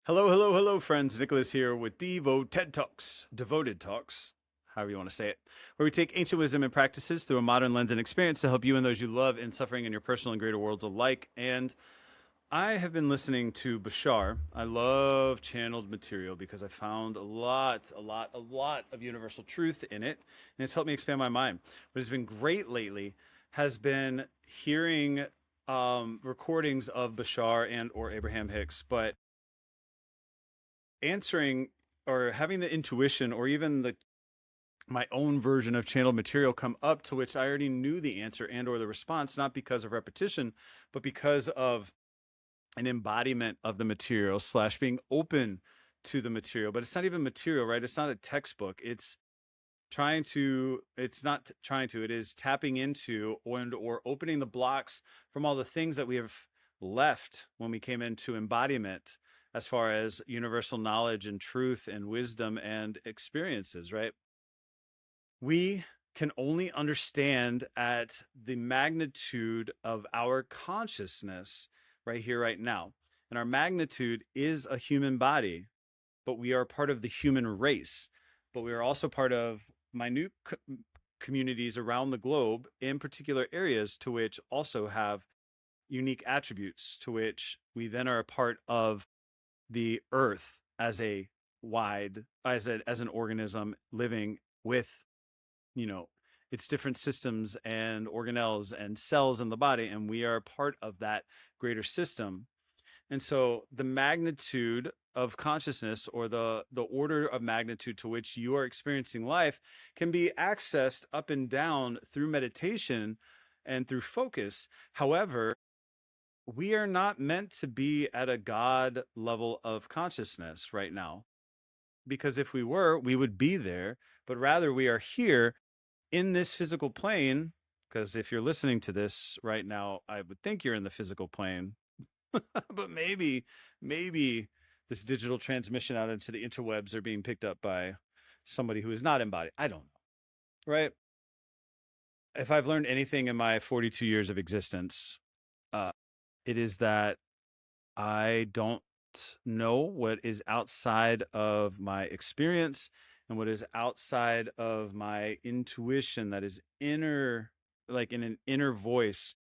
Hello, hello, hello, friends. Nicholas here with DIVO TED Talks, Devoted Talks, however you want to say it, where we take ancient wisdom and practices through a modern lens and experience to help you and those you love in suffering in your personal and greater worlds alike. And I have been listening to Bashar. I love channeled material because I found a lot of universal truth in it, and it's helped me expand my mind. What has been great lately has been hearing recordings of Bashar and or Abraham Hicks, but answering or having the intuition or even the my own version of channeled material come up to which I already knew the answer and or the response, not because of repetition, but because of an embodiment of the material slash being open to the material. But it's not even material, right? It's not a textbook. It is tapping into and or opening the blocks from all the things that we have left when we came into embodiment as far as universal knowledge and truth and wisdom and experiences, right? We can only understand at the magnitude of our consciousness right here, right now. And our magnitude is a human body, but we are part of the human race. But we are also part of minute communities around the globe in particular areas to which also have unique attributes, to which we then are a part of the earth as a as an organism living with, you know, its different systems and organelles and cells in the body, and we are part of that greater system. And so the magnitude of consciousness, or the order of magnitude to which you are experiencing life, can be accessed up and down through meditation and through focus. However, we are not meant to be at a God level of consciousness right now, because if we were, we would be there, but rather we are here in this physical plane. Because if you're listening to this right now, I would think you're in the physical plane, but maybe this digital transmission out into the interwebs are being picked up by somebody who is not embodied. I don't know, right? If I've learned anything in my 42 years of existence, uh, it is that I don't know what is outside of my experience and what is outside of my intuition, that is inner, like in an inner voice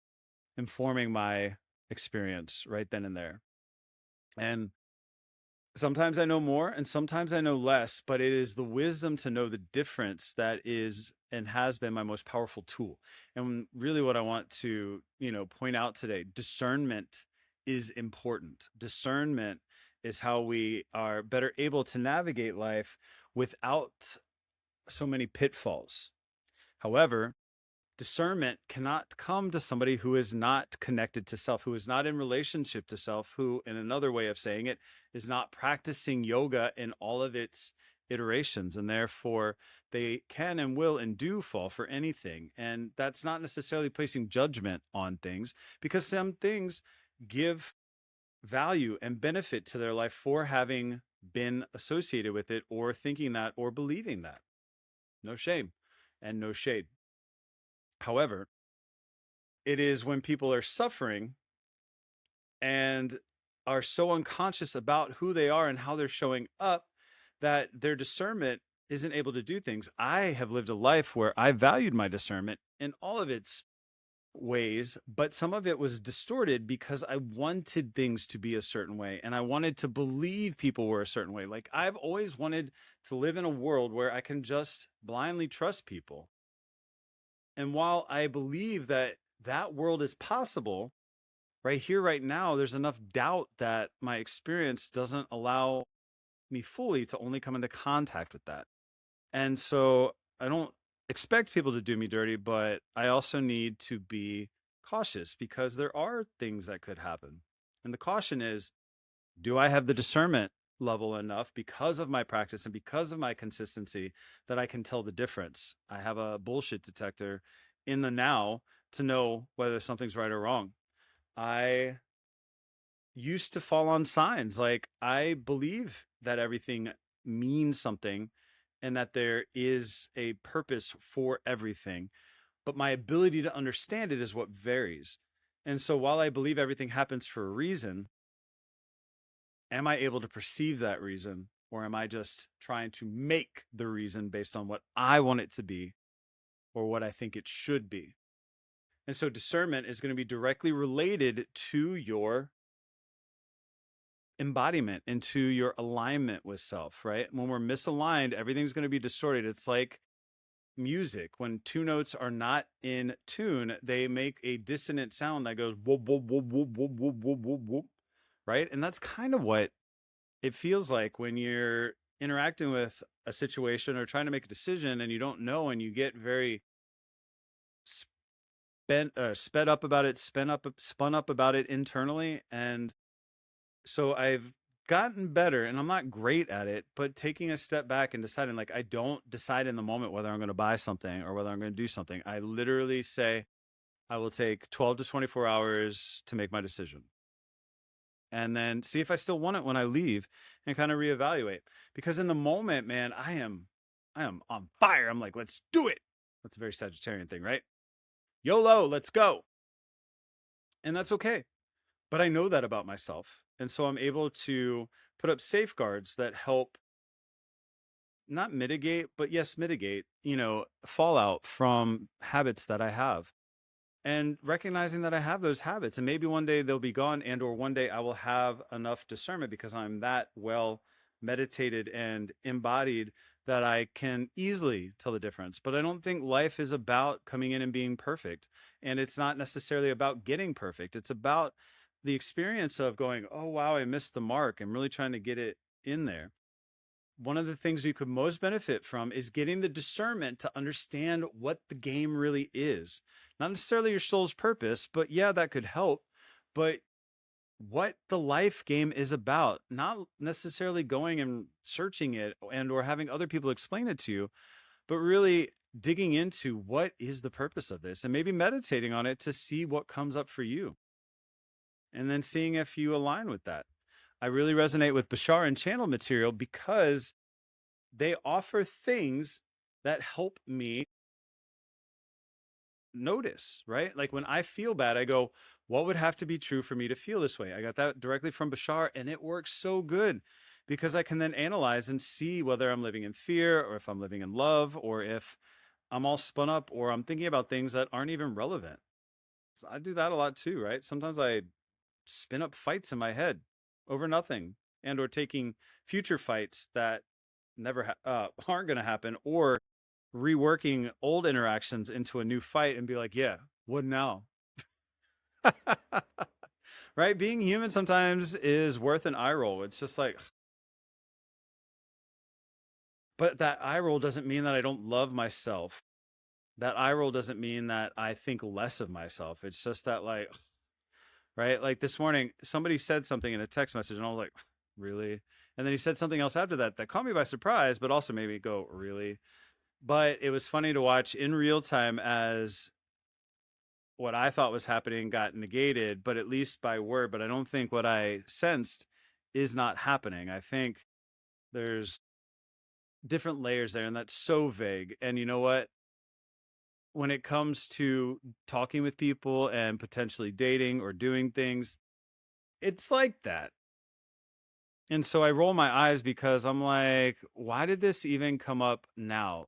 informing my experience right then and there. And sometimes I know more and sometimes I know less, but it is the wisdom to know the difference that is and has been my most powerful tool. And really what I want to, point out today, discernment is important. Discernment is how we are better able to navigate life without so many pitfalls. However, discernment cannot come to somebody who is not connected to self, who is not in relationship to self, who, in another way of saying it, is not practicing yoga in all of its iterations. And therefore, they can and will and do fall for anything. And that's not necessarily placing judgment on things, because some things give value and benefit to their life for having been associated with it, or thinking that, or believing that. No shame and no shade. However, it is when people are suffering and are so unconscious about who they are and how they're showing up that their discernment isn't able to do things. I have lived a life where I valued my discernment in all of its ways, but some of it was distorted because I wanted things to be a certain way and I wanted to believe people were a certain way. Like, I've always wanted to live in a world where I can just blindly trust people. And while I believe that that world is possible, right here, right now, there's enough doubt that my experience doesn't allow me fully to only come into contact with that. And so I don't expect people to do me dirty, but I also need to be cautious because there are things that could happen. And the caution is, do I have the discernment level enough because of my practice and because of my consistency that I can tell the difference? I have a bullshit detector in the now to know whether something's right or wrong. I used to fall on signs. Like, I believe that everything means something and that there is a purpose for everything, but my ability to understand it is what varies. And so while I believe everything happens for a reason, am I able to perceive that reason, or am I just trying to make the reason based on what I want it to be or what I think it should be? And so discernment is going to be directly related to your embodiment, into your alignment with self, right? When we're misaligned, everything's going to be distorted. It's like music. When two notes are not in tune, they make a dissonant sound that goes whoop, whoop, whoop, whoop, whoop, whoop, whoop, whoop, whoop, right? And that's kind of what it feels like when you're interacting with a situation or trying to make a decision and you don't know, and you get very sped up about it, spun up about it internally. And so I've gotten better, and I'm not great at it, but taking a step back and deciding, like, I don't decide in the moment whether I'm going to buy something or whether I'm going to do something. I literally say, I will take 12 to 24 hours to make my decision, and then see if I still want it when I leave, and kind of reevaluate. Because in the moment, man, I am on fire. I'm like, let's do it. That's a very Sagittarian thing, right? YOLO, let's go. And that's okay. But I know that about myself. And so I'm able to put up safeguards that help not mitigate, but yes, mitigate, fallout from habits that I have. And recognizing that I have those habits, and maybe one day they'll be gone, and or one day I will have enough discernment because I'm that well meditated and embodied that I can easily tell the difference. But I don't think life is about coming in and being perfect. And it's not necessarily about getting perfect. It's about the experience of going, oh, wow, I missed the mark. I'm really trying to get it in there. One of the things you could most benefit from is getting the discernment to understand what the game really is. Not necessarily your soul's purpose, but yeah, that could help. But what the life game is about, not necessarily going and searching it and or having other people explain it to you, but really digging into what is the purpose of this, and maybe meditating on it to see what comes up for you, and then seeing if you align with that. I really resonate with Bashar and channel material because they offer things that help me notice, right? Like when I feel bad, I go, what would have to be true for me to feel this way? I got that directly from Bashar, and it works so good because I can then analyze and see whether I'm living in fear, or if I'm living in love, or if I'm all spun up, or I'm thinking about things that aren't even relevant. So I do that a lot too, right? Sometimes I spin up fights in my head over nothing, and or taking future fights that never aren't going to happen, or reworking old interactions into a new fight and be like, yeah, what now? Right? Being human sometimes is worth an eye roll. It's just like, but that eye roll doesn't mean that I don't love myself. That eye roll doesn't mean that I think less of myself. It's just that, like, right? Like this morning, somebody said something in a text message, and I was like, really? And then he said something else after that that caught me by surprise, but also made me go, really? But it was funny to watch in real time as what I thought was happening got negated, but at least by word. But I don't think what I sensed is not happening. I think there's different layers there, and that's so vague. And you know what? When it comes to talking with people and potentially dating or doing things, it's like that. And so I roll my eyes because I'm like, why did this even come up now?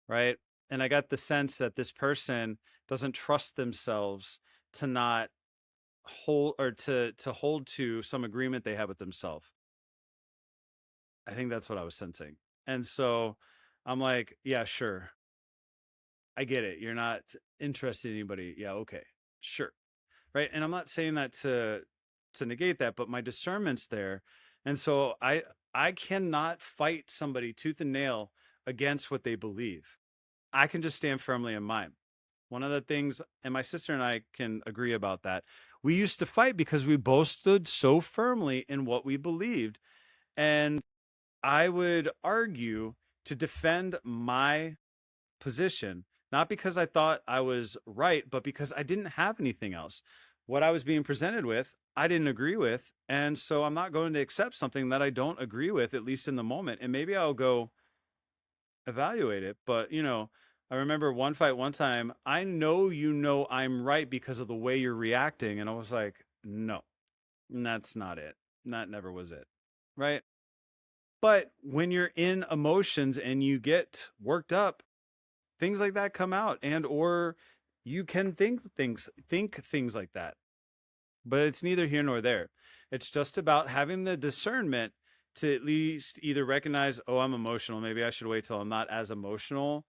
Right. And I got the sense that this person doesn't trust themselves to not hold, or to hold to some agreement they have with themselves. I think that's what I was sensing. And so I'm like, yeah, sure. I get it. You're not interested in anybody. Yeah, okay. Sure. Right. And I'm not saying that to negate that, but my discernment's there. And so I cannot fight somebody tooth and nail against what they believe. I can just stand firmly in mine. One of the things, and my sister and I can agree about that, we used to fight because we both stood so firmly in what we believed. And I would argue to defend my position, not because I thought I was right, but because I didn't have anything else. What I was being presented with, I didn't agree with. And so I'm not going to accept something that I don't agree with, at least in the moment. And maybe I'll go evaluate it. But, I remember one fight one time, I know I'm right because of the way you're reacting. And I was like, no, that's not it. that never was it, right? But when you're in emotions and you get worked up, things like that come out, and or you can think things like that. But it's neither here nor there. It's just about having the discernment to at least either recognize, oh, I'm emotional. Maybe I should wait till I'm not as emotional,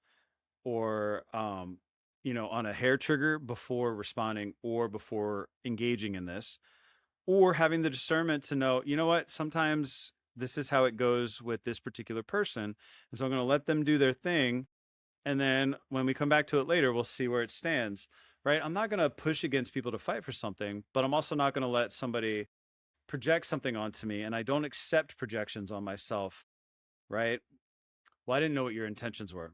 or on a hair trigger before responding or before engaging in this, or having the discernment to know, you know what, sometimes this is how it goes with this particular person. And so I'm going to let them do their thing. And then when we come back to it later, we'll see where it stands, right? I'm not going to push against people to fight for something, but I'm also not going to let somebody project something onto me. And I don't accept projections on myself, right? Well, I didn't know what your intentions were.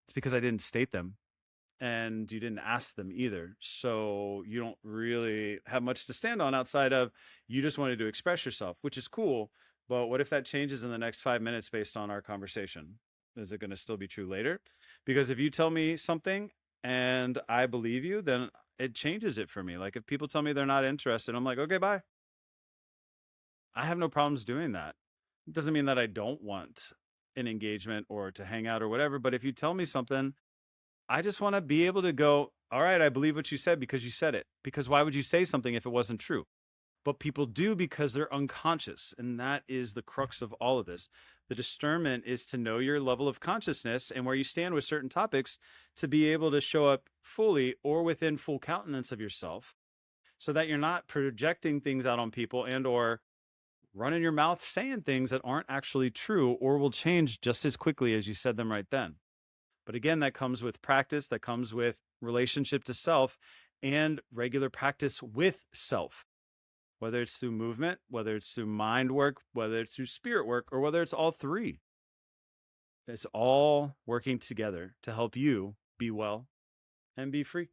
It's because I didn't state them, and you didn't ask them either. So you don't really have much to stand on outside of you just wanted to express yourself, which is cool. But what if that changes in the next 5 minutes based on our conversation? Is it going to still be true later? Because if you tell me something and I believe you, then it changes it for me. Like if people tell me they're not interested, I'm like, okay, bye. I have no problems doing that. It doesn't mean that I don't want an engagement or to hang out or whatever. But if you tell me something, I just want to be able to go, all right, I believe what you said because you said it. Because why would you say something if it wasn't true? But people do because they're unconscious. And that is the crux of all of this. The discernment is to know your level of consciousness and where you stand with certain topics to be able to show up fully or within full countenance of yourself, so that you're not projecting things out on people and or running your mouth saying things that aren't actually true or will change just as quickly as you said them right then. But again, that comes with practice, that comes with relationship to self and regular practice with self, whether it's through movement, whether it's through mind work, whether it's through spirit work, or whether it's all three. It's all working together to help you be well and be free.